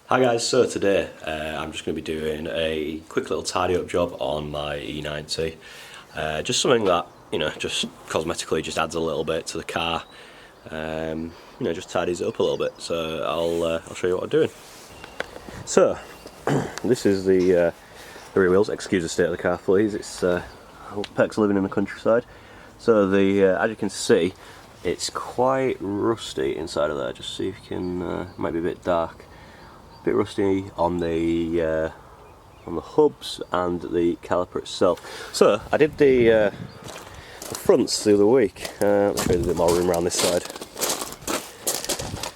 Hi guys, so today I'm just going to be doing a quick little tidy up job on my E90. Just something that, just cosmetically just adds a little bit to the car. Just tidies it up a little bit. So I'll show you what I'm doing. So this is the rear wheels. Excuse the state of the car, please. It's perks of living in the countryside. So as you can see, it's quite rusty inside of there. Just see if you can. Might be a bit dark. Bit rusty on the hubs and the caliper itself. So I did the fronts the other week. Let's show you a bit more room around this side.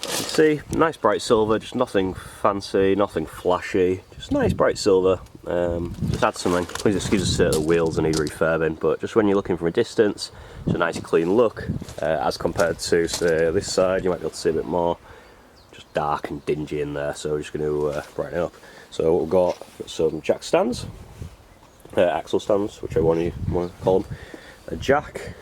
You see, nice bright silver, just nothing fancy, nothing flashy, just nice bright silver. Just add something. Please excuse the state of the wheels, they need refurbing, but just when you're looking from a distance, it's a nice clean look as compared to, say, this side. You might be able to see a bit more. Just dark and dingy in there, so we're just going to brighten it up. So we've got some jack stands, axle stands, whichever one you want to call them, a jack.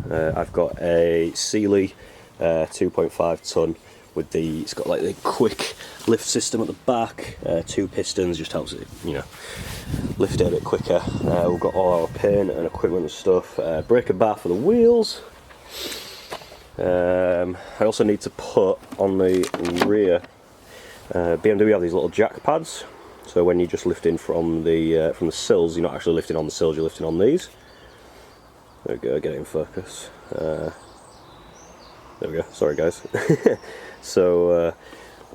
I've got a Sealy 2.5 ton with it's got like the quick lift system at the back, 2 pistons, just helps it, lift it a bit quicker. We've got all our paint and equipment and stuff, breaker bar for the wheels. I also need to put on the rear, BMW have these little jack pads, so when you just lift in from the sills, you're not actually lifting on the sills, you're lifting on these. There we go, get it in focus. There we go, sorry guys. So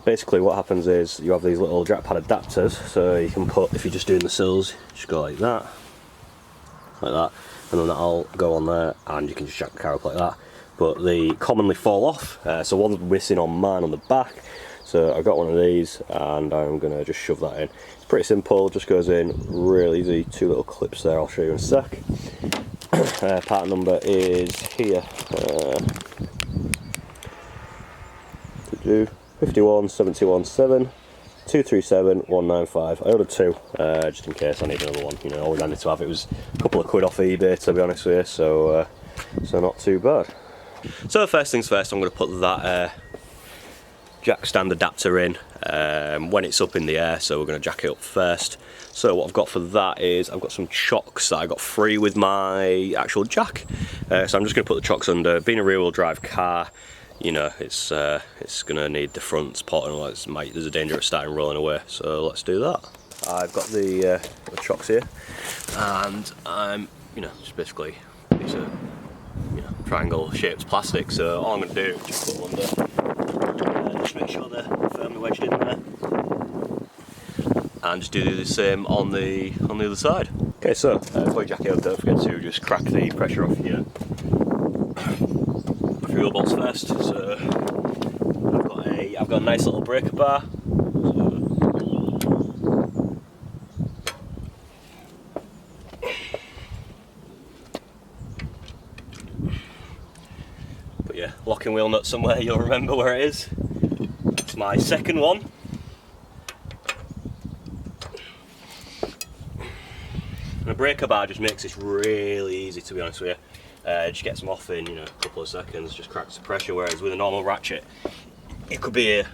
basically what happens is you have these little jack pad adapters, so you can put, if you're just doing the sills, just go like that, and then that'll go on there and you can just jack the car up like that. But they commonly fall off, so one's missing on mine on the back, so I've got one of these and I'm going to just shove that in. It's pretty simple, just goes in real easy, 2 little clips there, I'll show you in a sec. Part number is here, 51717 237 195. I ordered 2 just in case I need another one. Always handy to have. It was a couple of quid off eBay, to be honest with you, so not too bad. So first things first, I'm going to put that jack stand adapter in when it's up in the air, so we're going to jack it up first. So what I've got for that is I've got some chocks that I got free with my actual jack, so I'm just going to put the chocks under. Being a rear wheel drive car, it's going to need the front support, and there's a danger of starting rolling away, so let's do that. I've got the chocks here, and I'm just basically these are triangle shaped plastic, so all I'm going to do is just put them under, just make sure they're firmly wedged in there, and just do the same on the other side. Okay, so before you jack it up, don't forget to just crack the pressure off your fuel bolts first. So I've got a nice little breaker bar. Put your locking wheel nut somewhere, you'll remember where it is. It's my second one. And a breaker bar just makes this really easy, to be honest with you. Just gets them off in a couple of seconds, just cracks the pressure, whereas with a normal ratchet it could be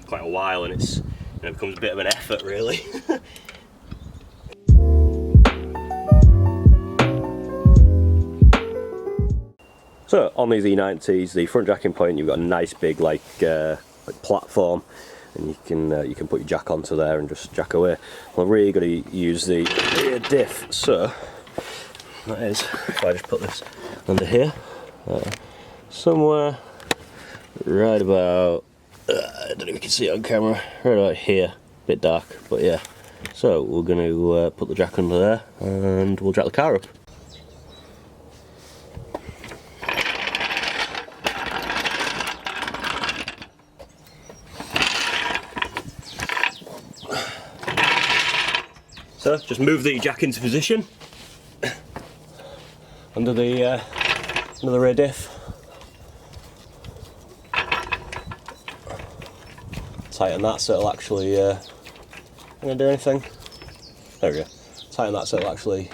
quite a while, and it becomes a bit of an effort really. So on these E90s, the front jacking point, you've got a nice big like platform, and you can put your jack onto there and just jack away. Well, I'm really going to use the rear diff, so that is, if I just put this under here, somewhere right about, I don't know if you can see it on camera, right about here, a bit dark, but yeah. So we're going to put the jack under there and we'll jack the car up. So just move the jack into position under the rear diff. Tighten that so it'll actually gonna do anything. There we go. Tighten that so it'll actually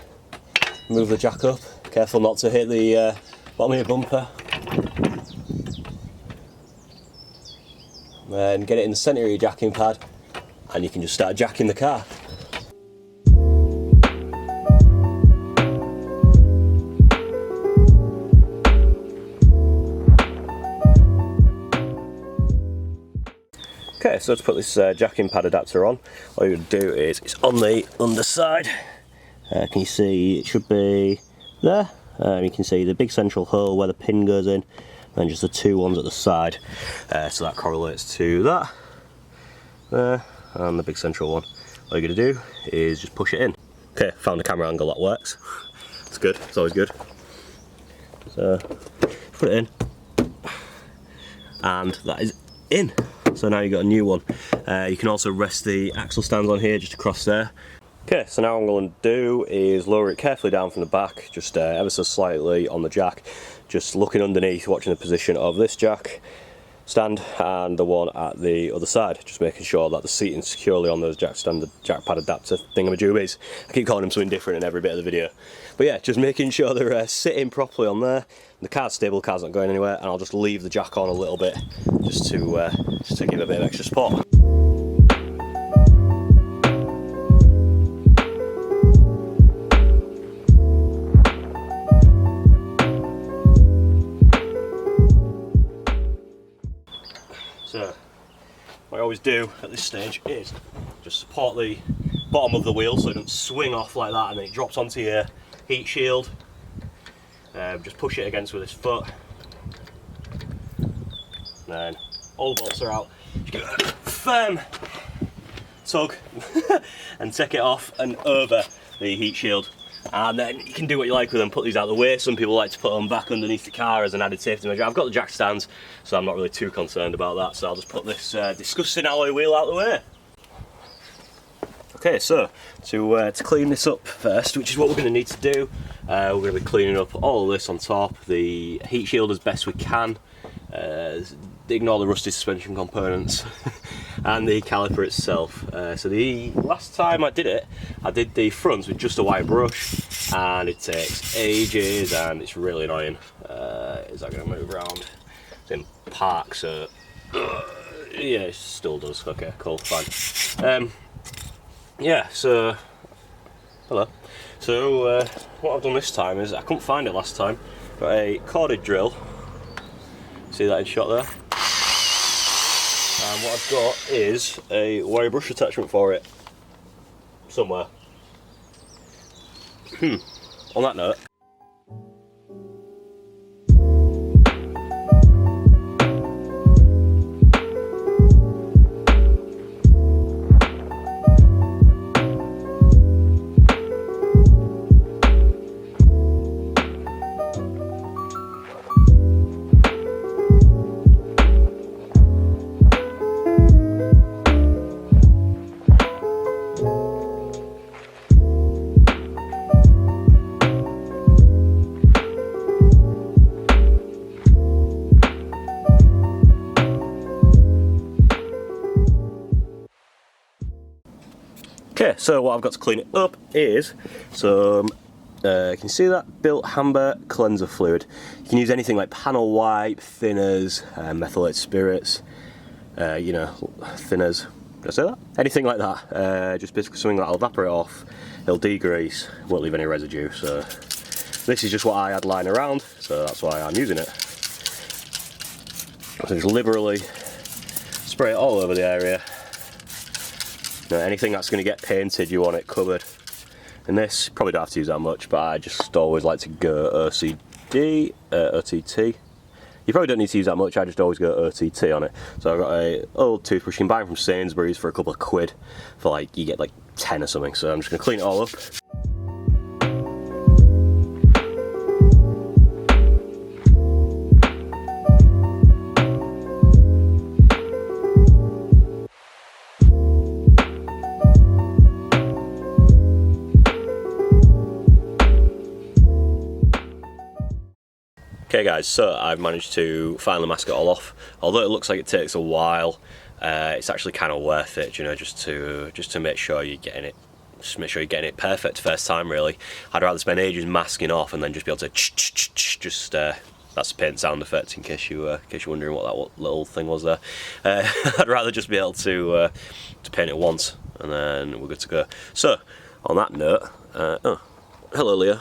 move the jack up. Careful not to hit the bottom of your bumper. Then get it in the centre of your jacking pad and you can just start jacking the car. Okay, so to put this jacking pad adapter on, all you're going to do is, it's on the underside. Can you see it should be there? You can see the big central hole where the pin goes in, and just the two ones at the side. So that correlates to that, there, and the big central one. All you're going to do is just push it in. Okay, found the camera angle that works. It's good, it's always good. So, put it in, and that is in. So now you've got a new one. You can also rest the axle stands on here, just across there. Okay, so now what I'm going to do is lower it carefully down from the back, just ever so slightly on the jack, just looking underneath, watching the position of this jack stand and the one at the other side, just making sure that the seating's securely on those jack stand, the jack pad adapter thingamajoobies. I keep calling them something different in every bit of the video. But yeah, just making sure they're sitting properly on there. The car's stable, the car's not going anywhere, and I'll just leave the jack on a little bit just to give a bit of extra support. So, what I always do at this stage is just support the bottom of the wheel so it doesn't swing off like that and then it drops onto your heat shield. Just push it against with this foot. Then all the bolts are out. Just give it a firm tug and take it off and over the heat shield. And then you can do what you like with them, put these out of the way. Some people like to put them back underneath the car as an added safety measure. I've got the jack stands, so I'm not really too concerned about that, so I'll just put this disgusting alloy wheel out of the way. Okay, so to clean this up first, which is what we're going to need to do, we're going to be cleaning up all of this on top, the heat shield as best we can, ignore the rusty suspension components, and the caliper itself. So the last time I did it, I did the fronts with just a white brush, and it takes ages and it's really annoying. Is that going to move around? It's in park, so yeah, it still does. Okay, cool, fine. Yeah, so hello. So what I've done this time is, I couldn't find it last time, got a corded drill. See that in shot there? And what I've got is a wire brush attachment for it somewhere. On that note, okay, so what I've got to clean it up is some, you can see that, Built Amber cleanser fluid. You can use anything like panel wipe, thinners, methylated spirits, you know, thinners, did I say that? Anything like that, just basically something that'll evaporate off, it'll degrease, won't leave any residue. So this is just what I had lying around, so that's why I'm using it. So just liberally spray it all over the area. Now, anything that's going to get painted, you want it covered. And this, probably don't have to use that much, but I just always like to go OTT. You probably don't need to use that much, I just always go OTT on it. So I've got a old toothbrush, you can buy them from Sainsbury's for a couple of quid, for like, you get like 10 or something. So I'm just going to clean it all up. Okay guys, so I've managed to finally mask it all off. Although it looks like it takes a while, it's actually kind of worth it, you know, just to make sure you're getting it, perfect first time really. I'd rather spend ages masking off and then just be able to just that's the paint sound effect, in case you're wondering what that little thing was there. I'd rather just be able to paint it once, and then we're good to go. So, on that note, oh, hello Leah.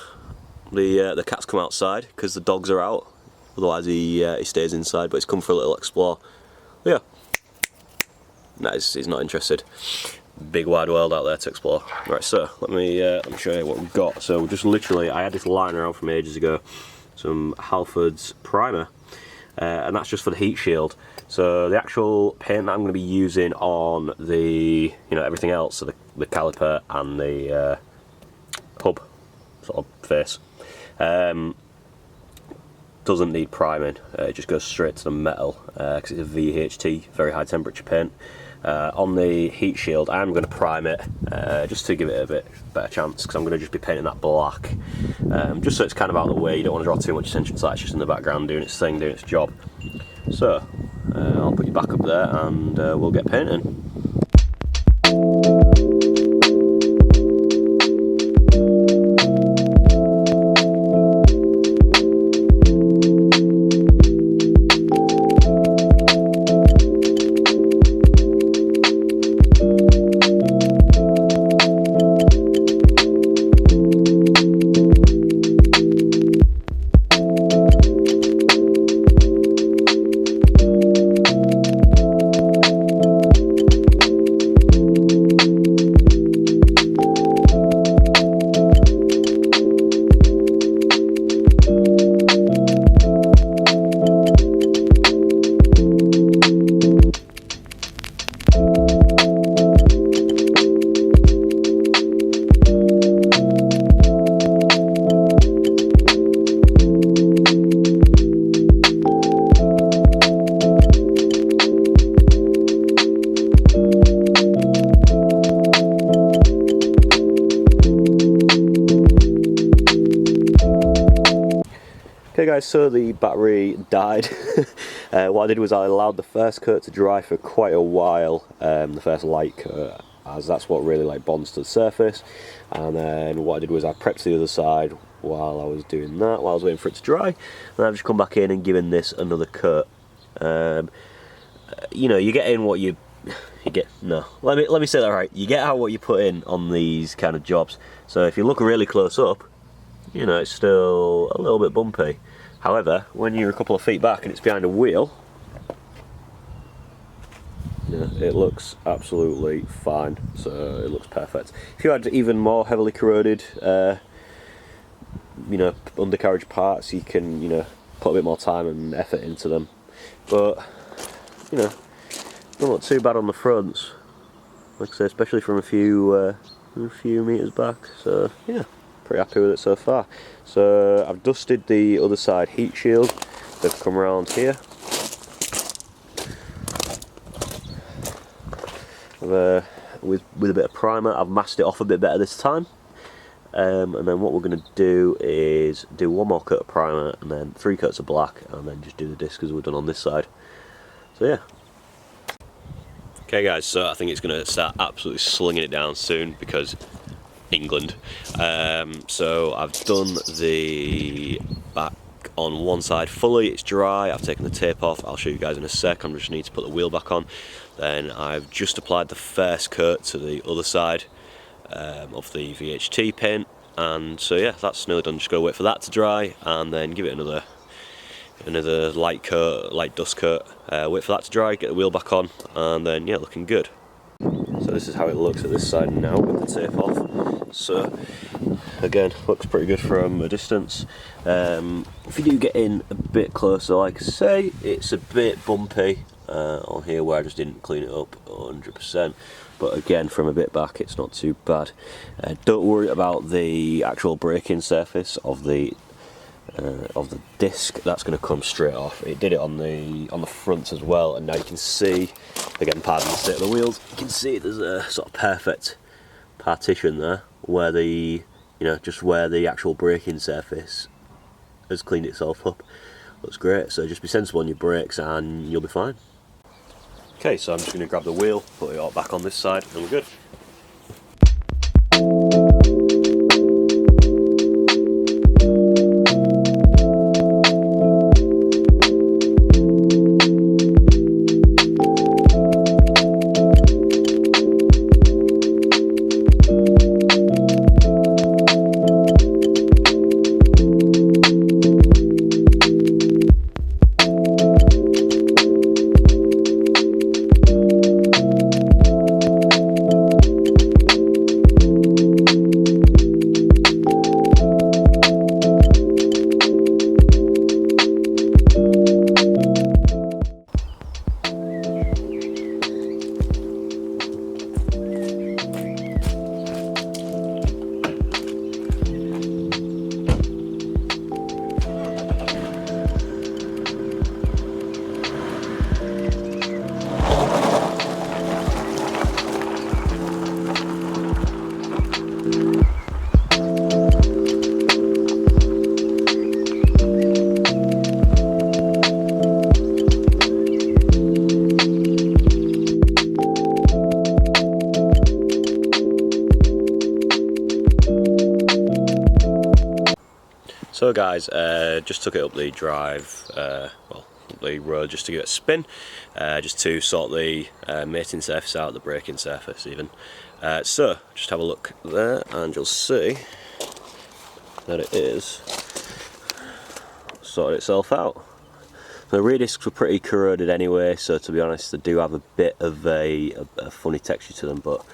The cat's come outside because the dogs are out. Otherwise he stays inside, but he's come for a little explore. Leah. No, he's not interested. Big wide world out there to explore. Right, so let me show you what we've got. So just literally, I had this lying around from ages ago, some Halford's primer, and that's just for the heat shield. So the actual paint that I'm going to be using on the, everything else, so the caliper and the hub sort of face, doesn't need priming. It just goes straight to the metal because it's a VHT, very high temperature paint. On the heat shield, I'm going to prime it just to give it a bit better chance, because I'm going to just be painting that black, just so it's kind of out of the way. You don't want to draw too much attention to that. It's just in the background doing its thing, doing its job. So I'll put you back up there and we'll get painting. Okay guys, so the battery died. What I did was I allowed the first coat to dry for quite a while, the first light coat, as that's what really bonds to the surface. And then what I did was I prepped the other side while I was doing that, while I was waiting for it to dry. And I've just come back in and given this another coat. You get in what you get. No, let me say that right. You get out what you put in on these kind of jobs. So if you look really close up, it's still a little bit bumpy. However, when you're a couple of feet back and it's behind a wheel, it looks absolutely fine. So it looks perfect. If you had even more heavily corroded, undercarriage parts, you can, put a bit more time and effort into them. But, don't look too bad on the fronts. Like I say, especially from a few meters back. So yeah. Pretty happy with it so far. So I've dusted the other side heat shield. They've come around here. With a bit of primer, I've masked it off a bit better this time. And then what we're going to do is do one more coat of primer and then 3 coats of black, and then just do the disc as we've done on this side. So yeah. Okay guys, so I think it's going to start absolutely slinging it down soon, because England. So I've done the back on one side fully, it's dry, I've taken the tape off, I'll show you guys in a sec. I just need to put the wheel back on. Then I've just applied the first coat to the other side of the VHT paint, and so yeah, that's nearly done. Just gotta wait for that to dry and then give it another light coat, light dust coat, wait for that to dry, get the wheel back on, and then yeah, looking good. So this is how it looks at this side now with the tape off. So again, looks pretty good from a distance. If you do get in a bit closer, like I say, it's a bit bumpy on here where I just didn't clean it up 100%. But again, from a bit back, it's not too bad. Don't worry about the actual braking surface of the disc. That's going to come straight off. It did it on the front as well, and now you can see, again, pardon the state of the wheels, you can see there's a sort of perfect partition there where the just where the actual braking surface has cleaned itself up. Looks great. So just be sensible on your brakes and you'll be fine. Okay, so I'm just going to grab the wheel, put it all back on this side, and we're good. So guys, just took it up the drive, well, up the road just to give it a spin, just to sort the mating surface out, the braking surface even. So, just have a look there and you'll see that it is sorted itself out. The rear discs were pretty corroded anyway, so to be honest they do have a bit of a funny texture to them, but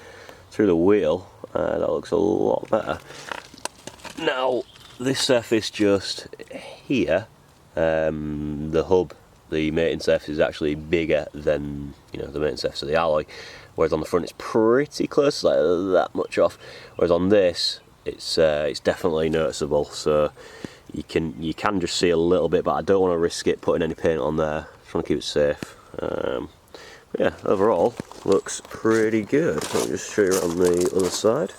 through the wheel that looks a lot better. Now this surface just here, the hub, the mating surface is actually bigger than, you know, the mating surface of the alloy, whereas on the front it's pretty close, like that much off, whereas on this it's definitely noticeable, so you can just see a little bit, but I don't want to risk it putting any paint on there. Just want to keep it safe. But yeah, overall looks pretty good. Let me just show you on the other side.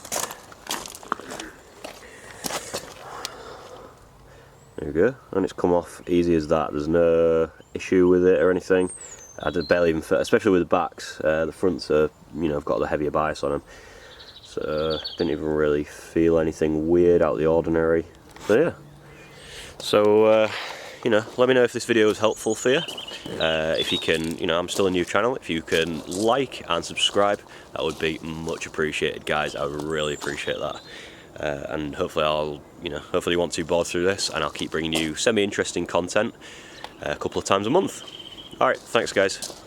There we go, and it's come off easy as that. There's no issue with it or anything. I did barely even fit, especially with the backs. The fronts are, you know, I've got the heavier bias on them, so didn't even really feel anything weird out of the ordinary. So yeah. So you know, let me know if this video was helpful for you. If you can, you know, I'm still a new channel. If you can like and subscribe, that would be much appreciated, guys. I would really appreciate that. And hopefully hopefully you won't too bored through this, and I'll keep bringing you semi-interesting content a couple of times a month. Alright, thanks guys.